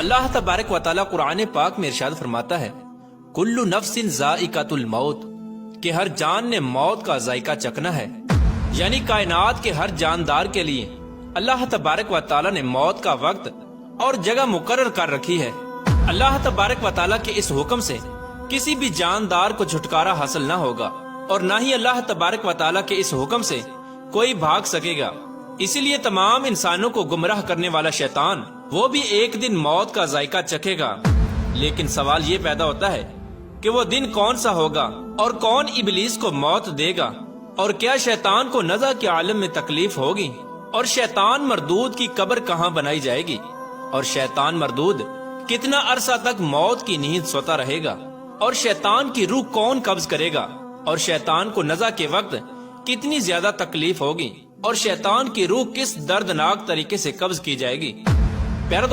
اللہ تبارک و تعالیٰ قرآن پاک میں ارشاد فرماتا ہے کل نفس ذائقۃ الموت کہ ہر جان نے موت کا ذائقہ چکھنا ہے، یعنی کائنات کے ہر جاندار کے لیے اللہ تبارک و تعالیٰ نے موت کا وقت اور جگہ مقرر کر رکھی ہے۔ اللہ تبارک و تعالیٰ کے اس حکم سے کسی بھی جاندار کو چھٹکارا حاصل نہ ہوگا اور نہ ہی اللہ تبارک و تعالیٰ کے اس حکم سے کوئی بھاگ سکے گا۔ اسی لیے تمام انسانوں کو گمراہ کرنے والا شیطان وہ بھی ایک دن موت کا ذائقہ چکھے گا، لیکن سوال یہ پیدا ہوتا ہے کہ وہ دن کون سا ہوگا اور کون ابلیس کو موت دے گا، اور کیا شیطان کو نزع کے عالم میں تکلیف ہوگی، اور شیطان مردود کی قبر کہاں بنائی جائے گی، اور شیطان مردود کتنا عرصہ تک موت کی نیند سوتا رہے گا، اور شیطان کی روح کون قبض کرے گا، اور شیطان کو نزع کے وقت کتنی زیادہ تکلیف ہوگی، اور شیطان کی روح کس دردناک طریقے سے قبض کی جائے گی۔